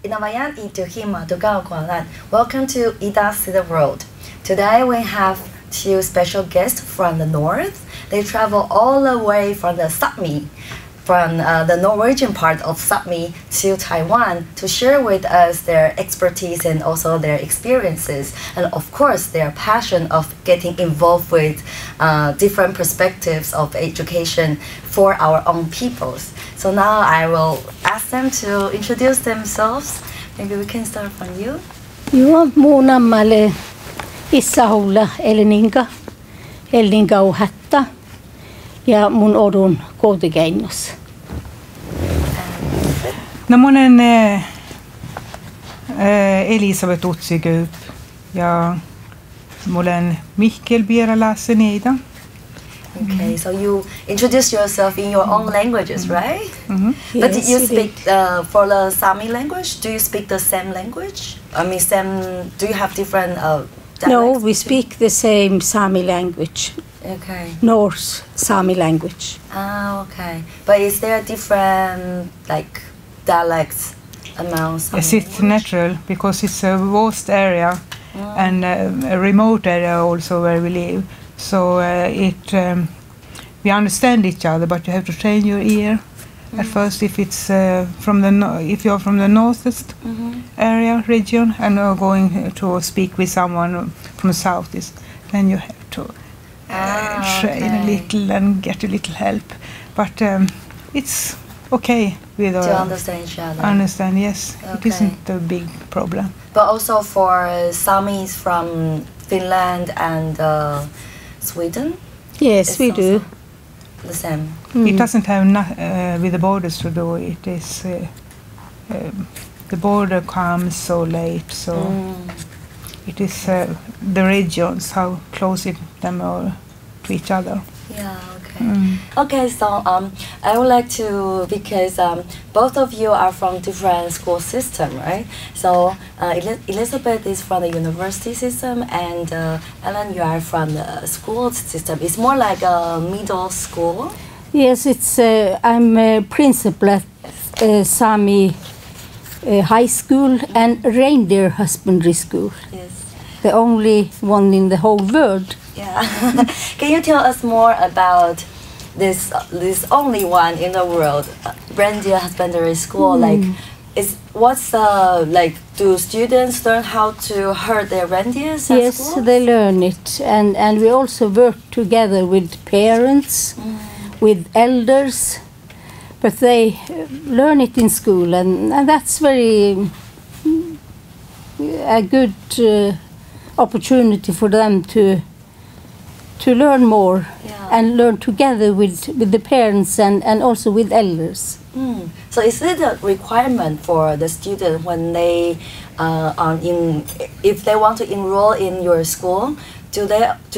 Inavayan Ituhima Tukao Kualan. Welcome to Ida See the World. Today we have two special guests from the north. They travel all the way from the Sapmi, from the Norwegian part of Sapmi to Taiwan to share with us their expertise and also their experiences, and of course their passion of getting involved with different perspectives of education for our own peoples. So now I will ask them to introduce themselves. Maybe we can start from you. Joo, mun ammalle Issahulla Elninga uhatta ja mun odun kotikeinnos. No mun on Elisabeth Utsigöp ja mul on Mihkel Piera-Lasse-Neida. Okay, so you introduce yourself in your own languages, right? Yes, But you speak for the Sami language. Do you speak the same language? I mean, do you have different dialects? No, we speak the same Sami language. Okay. Norse Sami language. Ah, okay. But is there different dialects among Sami? Yes, it's natural because it's a vast area and a remote area also where we live. So we understand each other, but you have to train your ear at first if it's if you're from the northeast area region and you're going to speak with someone from the southeast, then you have to train a little and get a little help. But it's okay with to understand each other. Understand, yes. Okay. It isn't a big problem. But also for Samis from Finland and Sweden? Yes, we do. The same. It doesn't have with the borders to do. It is the border comes so late, so it is the regions how close them are to each other. Yeah. Okay. Okay. So I would like to, because both of you are from different school system, right? So Elizabeth is from the university system, and Ellen, you are from the school system. It's more like a middle school. Yes, it's. I'm a principal at Sami High School and Reindeer Husbandry School. Yes. The only one in the whole world. Yeah. Can you tell us more about this only one in the world, Reindeer Husbandry School? Do students learn how to herd their reindeers at Yes, school? they learn it, and we also work together with parents, with elders, but they learn it in school, and that's very a good opportunity for them to learn more and learn together with the parents and also with elders. So is it a requirement for the student when they if they want to enroll in your school? Do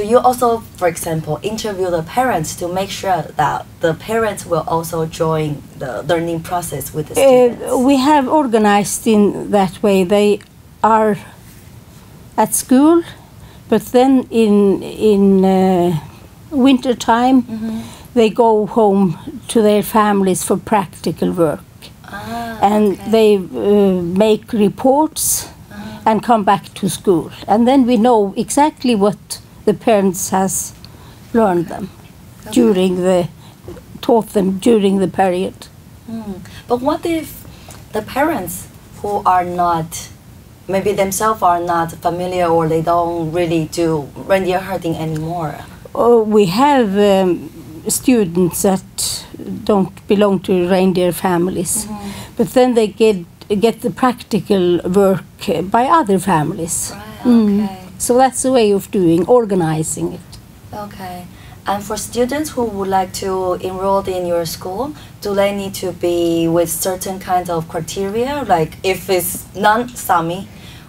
you also, for example, interview the parents to make sure that the parents will also join the learning process with the students? We have organized in that way. They are at school, but then in winter time they go home to their families for practical work, and they make reports and come back to school, and then we know exactly what the parents has learned them taught them during the period. But what if the parents who are not, maybe themselves are not familiar, or they don't really do reindeer herding anymore? We have students that don't belong to reindeer families, but then they get the practical work by other families. Right, okay. So that's a way of organizing it. Okay. And for students who would like to enroll in your school, do they need to be with certain kinds of criteria? Like if it's non-Sami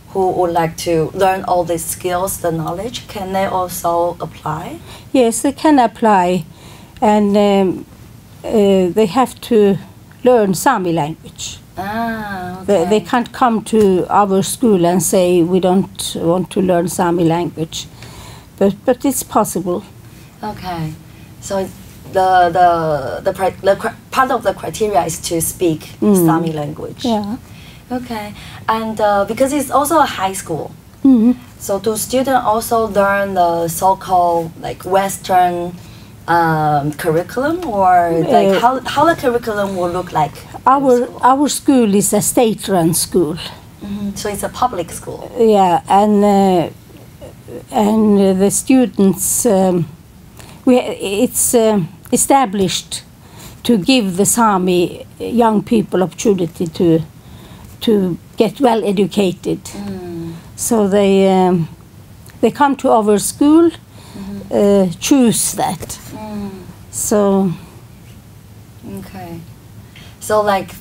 who would like to learn all these skills, the knowledge, can they also apply? Yes, they can apply, and they have to learn Sami language. Okay. They can't come to our school and say we don't want to learn Sami language, but it's possible. Okay, so the part of the criteria is to speak Sami language. Yeah. Okay, and because it's also a high school, so do students also learn the so-called like Western curriculum, or like how the curriculum will look like? Our school is a state-run school. So it's a public school. Yeah, and the students, it's established to give the Sami young people opportunity to get well educated. So they come to our school, choose that. So. Okay. So like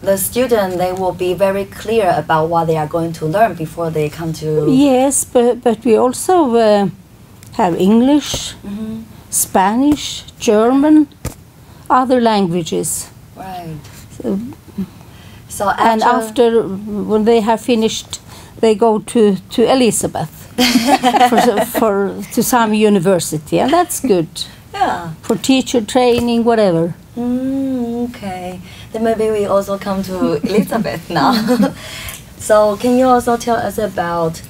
the student, they will be very clear about what they are going to learn before they come to. Yes, but we also have English, Spanish, German, other languages. Right. So after when they have finished, they go to Elizabeth to Sami University, and that's good. Yeah. For teacher training, whatever. Okay. Then maybe we also come to Elizabeth now. So can you also tell us about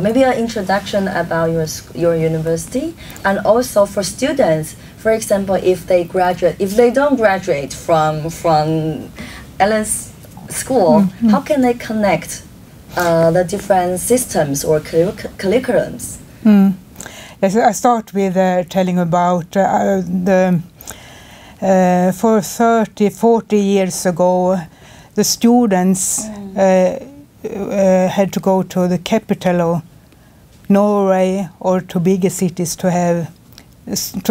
maybe an introduction about your university, and also for students, for example, if they don't graduate from Ellen's school, how can they connect the different systems or curriculums? Yes, I start with telling about for 30-40 years ago, the students had to go to the capital of Norway or to bigger cities to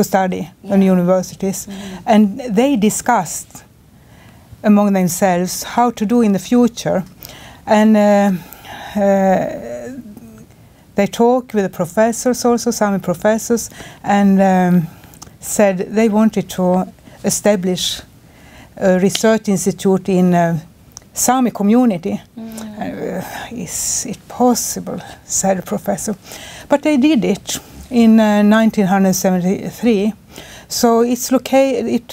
study in universities, and they discussed among themselves how to do in the future, and they talked with the professors, also Sami professors, and said they wanted to establish a research institute in Sami community. Is it possible, said the professor. But they did it in 1973. So it's located.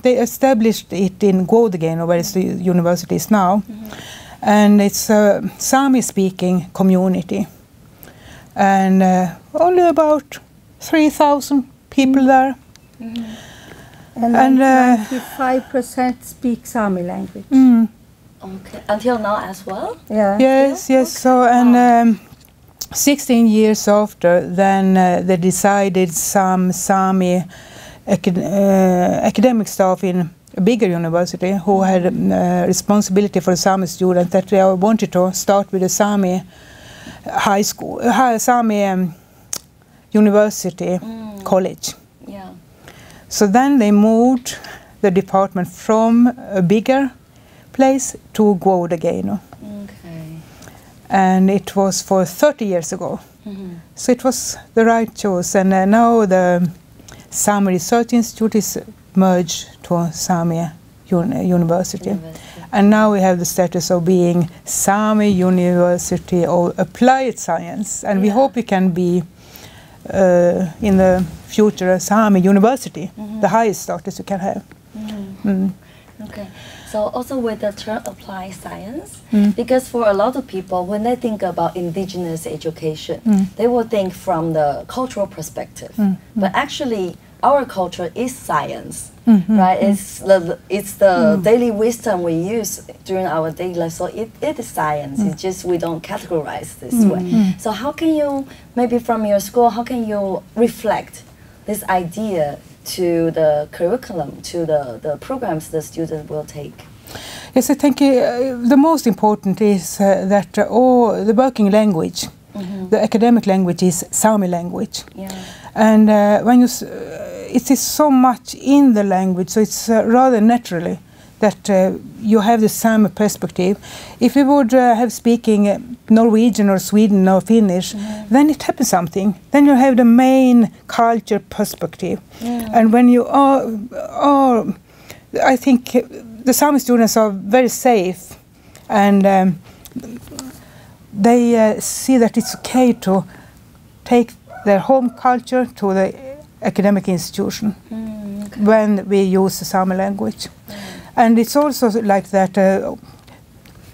They established it in Gårdegården, where the university is now, and it's a Sami-speaking community, and only about 3,000 people there. And 95% speak Sami language. Okay. Until now as well? Yeah. Yes. So, and 16 years after, then they decided some Sami academic staff in a bigger university who had responsibility for the Sami students that they wanted to start with a Sami high school, Sami university college. Yeah. So then they moved the department from a bigger place to Gårdegården. Okay. And it was for 30 years ago. So it was the right choice. And now the Sami Research Institute is merged to Sami University. And now we have the status of being Sami University of Applied Science. And we hope we can be in the future a Sami University, the highest status you can have. Okay. So also with the term applied science, because for a lot of people, when they think about indigenous education, they will think from the cultural perspective. But actually, our culture is science, right? It's the daily wisdom we use during our daily life. So it is science. It's just we don't categorize this way. So how can you, maybe from your school, how can you reflect this idea to the curriculum, to the programs the student will take? Yes, I think the most important is that the working language, the academic language is Sami language. Yeah. And when you, it is so much in the language, so it's rather naturally that you have the Sami perspective. If you would have speaking Norwegian or Sweden or Finnish, then it happens something. Then you have the main culture perspective. And when you are I think the Sami students are very safe, and they see that it's okay to take their home culture to the academic institution when we use the Sami language. And it's also like that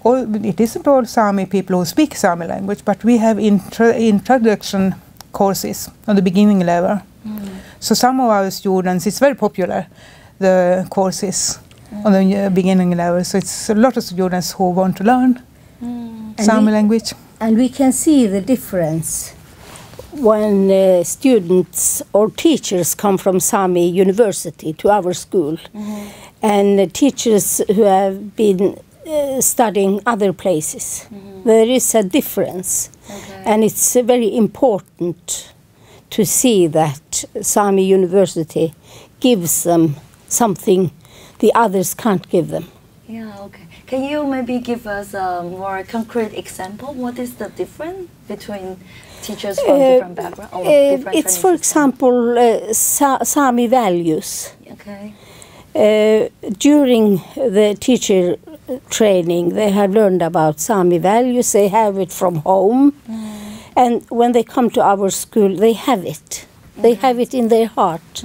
it isn't all Sami people who speak Sami language, but we have introduction courses on the beginning level. So some of our students, it's very popular, the courses on the beginning level. So it's a lot of students who want to learn Sami language. And we can see the difference when students or teachers come from Sami University to our school, and teachers who have been studying other places. There is a difference, and it's very important to see that Sami University gives them something the others can't give them. Yeah, okay. Can you maybe give us a more concrete example? What is the difference between teachers from different backgrounds? It's, for example, Sami values. Okay. During the teacher training, they have learned about Sami values. They have it from home. And when they come to our school, they have it. They have it in their heart.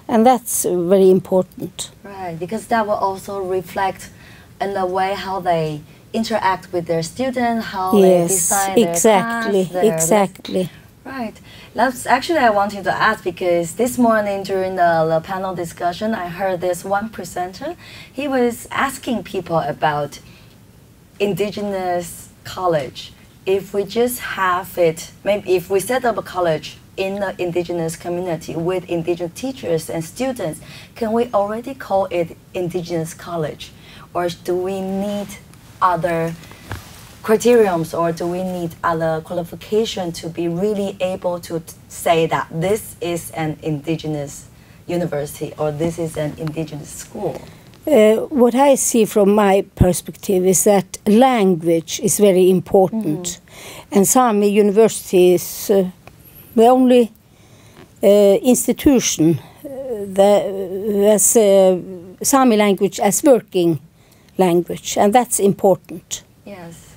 And that's very important. Right, because that will also reflect in the way how they interact with their students, how they design their class, exactly. Right. That's actually I wanted to ask, because this morning during the panel discussion, I heard this one presenter. He was asking people about indigenous college. If we just have it, maybe if we set up a college in the indigenous community with indigenous teachers and students, can we already call it indigenous college? Or do we need other criteriums, or do we need other qualification to be really able to say that this is an indigenous university or this is an indigenous school? What I see from my perspective is that language is very important. And Sami University is the only institution that has Sami language as working language, and that's important. Yes.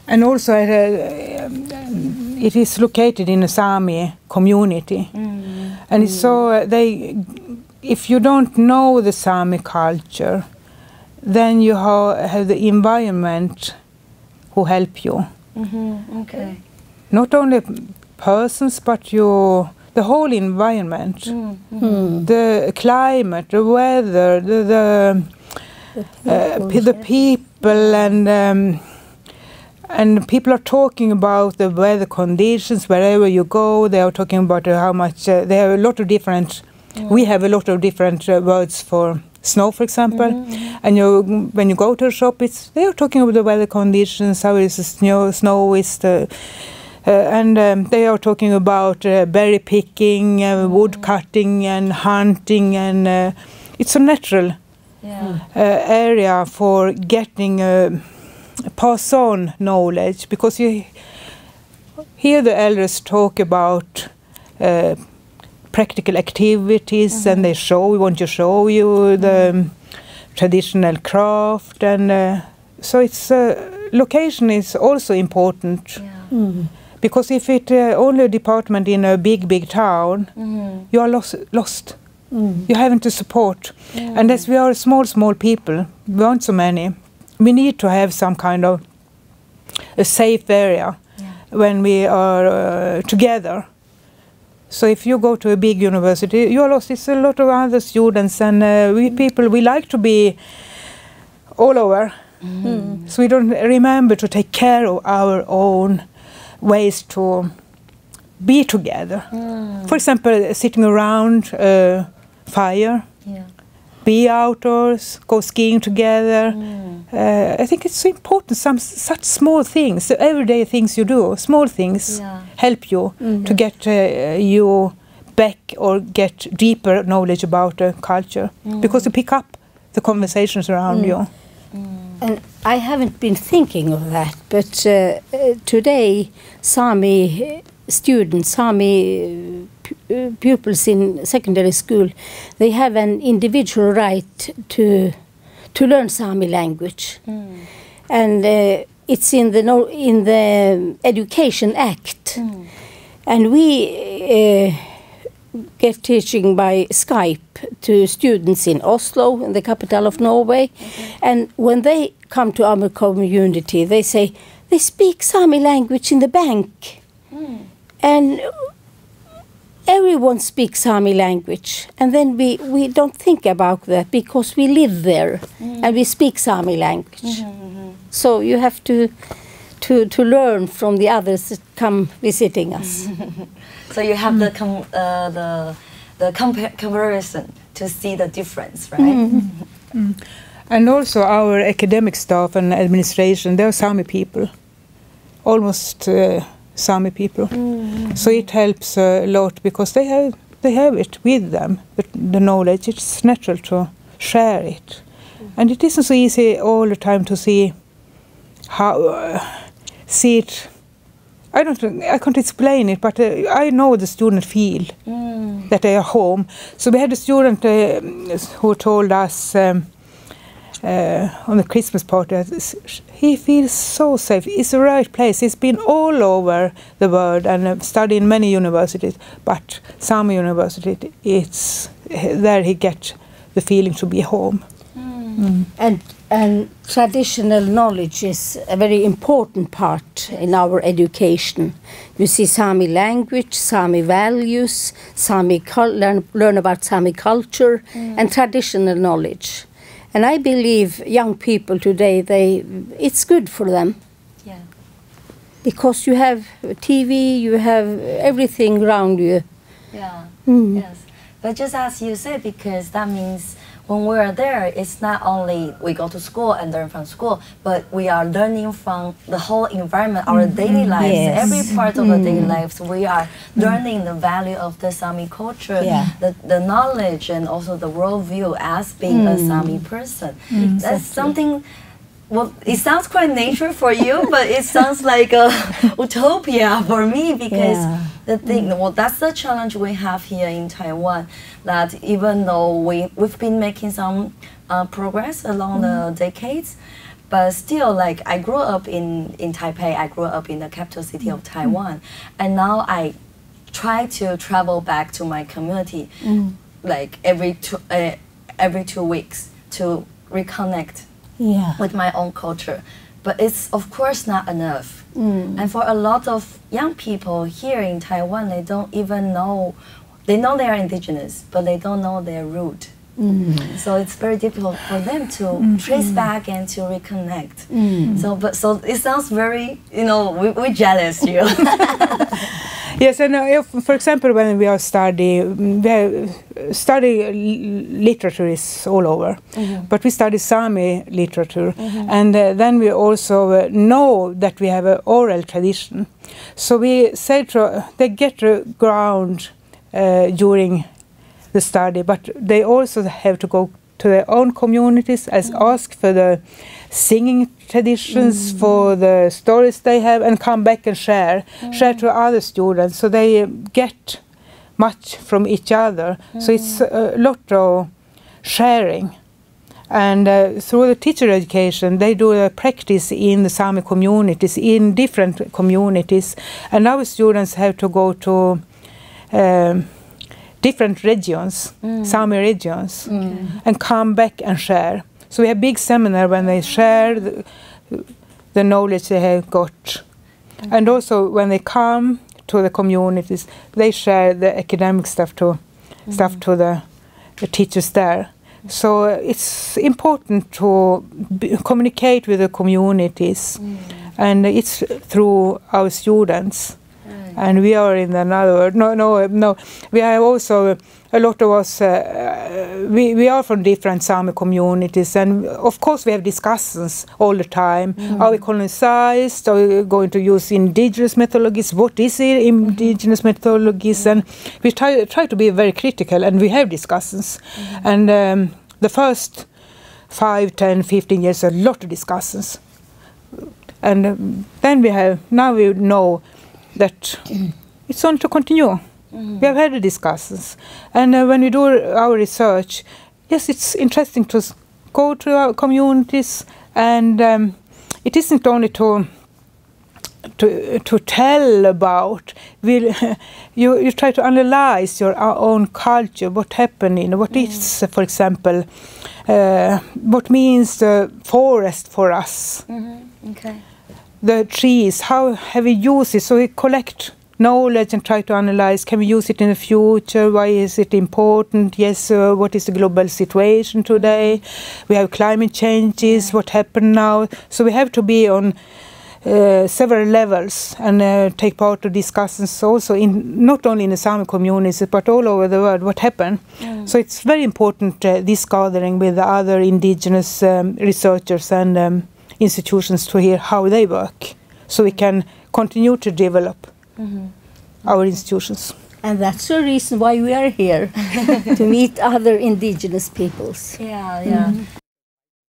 And also it is located in a Sami community. And it's so if you don't know the Sami culture, then you have the environment who help you. Okay. Not only persons, but the whole environment, the climate, the weather, the people, and people are talking about the weather conditions wherever you go. They are talking about how much they have a lot of different. We have a lot of different words for snow, for example. And when you go to a shop, they are talking about the weather conditions. How is the snow is the. And they are talking about berry picking, wood cutting, and hunting, and it's a natural area for getting pass on knowledge, because you hear the elders talk about practical activities, and they want to show you the traditional craft, and so it's location is also important. Because if it's only a department in a big town, you are lost. You haven't to support. And as we are small people, we aren't so many, we need to have some kind of a safe area when we are together. So if you go to a big university, you are lost. It's a lot of other students, and we like to be all over. So we don't remember to take care of our own ways to be together. For example, sitting around a fire, be outdoors, go skiing together. I think it's so important, such small things, the everyday things you do, small things help you to get you back or get deeper knowledge about the culture, because you pick up the conversations around you. And I haven't been thinking of that, but today Sami students, Sami pupils in secondary school, they have an individual right to learn Sami language, and it's in the Education Act, and we get teaching by Skype to students in Oslo, in the capital of Norway. And when they come to our community, they say, they speak Sami language in the bank. And everyone speaks Sami language. And then we don't think about that because we live there and we speak Sami language. So you have to learn from the others that come visiting us. So you have the comparison to see the difference, right? And also our academic staff and administration, they're Sami people, almost Sami people. So it helps a lot because they have it with them, the knowledge. It's natural to share it, and it isn't so easy all the time to see it. I can't explain it, but I know the student feel that they are home. So we had a student who told us on the Christmas party that he feels so safe. It's the right place. He's been all over the world and studied in many universities, but Sami University, it's there he gets the feeling to be home. And traditional knowledge is a very important part in our education. You see Sami language, Sami values, learn about Sami culture and traditional knowledge. And I believe young people today, it's good for them. Yeah. Because you have TV, you have everything around you. Yeah. Yes. But just as you said, because that means when we are there, it's not only we go to school and learn from school, but we are learning from the whole environment, our daily lives, every part of our daily lives. We are learning the value of the Sami culture, the knowledge, and also the worldview as being a Sami person. That's something. Well, it sounds quite nature for you, but it sounds like a utopia for me because the thing, well, that's the challenge we have here in Taiwan, that even though we've been making some progress along the decades, but still, like, I grew up in Taipei, I grew up in the capital city of Taiwan, and now I try to travel back to my community like every 2 weeks to reconnect with my own culture. But it's of course not enough. And for a lot of young people here in Taiwan, they don't even know, they know they are indigenous, but they don't know their root. So it's very difficult for them to trace back and to reconnect. So it sounds very, we're jealous, you. Yes, and for example, when we are studying literature is all over, but we study Sami literature, and then we also know that we have an oral tradition. So we say they get the ground during the study, but they also have to go to their own communities and ask for the singing traditions, for the stories they have, and come back and share to other students, so they get much from each other. So it's a lot of sharing. And through the teacher education, they do a practice in the Sami communities, in different communities, and our students have to go to different regions, Sami regions, and come back and share. So we have big seminar when they share the knowledge they have got. And also when they come to the communities, they share the academic stuff to the teachers there. So it's important to communicate with the communities, and it's through our students. And we are in another world. No. We have also a lot of us. We are from different Sami communities, and of course we have discussions all the time. Are we colonized? Are we going to use indigenous methodologies? What is it, indigenous methodologies? And we try to be very critical, and we have discussions. And the first 5, 10, 15 years, a lot of discussions. And then now we know that it's on to continue. We have had the discussions, and when we do our research, yes, it's interesting to go to our communities, and it isn't only to to tell about. You try to analyze your own culture, what happened, what is, for example, what means the forest for us, Okay. the trees, how have we used it, so we collect knowledge and try to analyze, can we use it in the future, why is it important, yes, what is the global situation today, we have climate changes, what happened now, so we have to be on several levels and take part of discussions also in not only in the Sami communities but all over the world what happened. So it's very important this gathering with the other indigenous researchers and institutions to hear how they work, so we can continue to develop our institutions. And that's the reason why we are here, to meet other indigenous peoples. Yeah, yeah.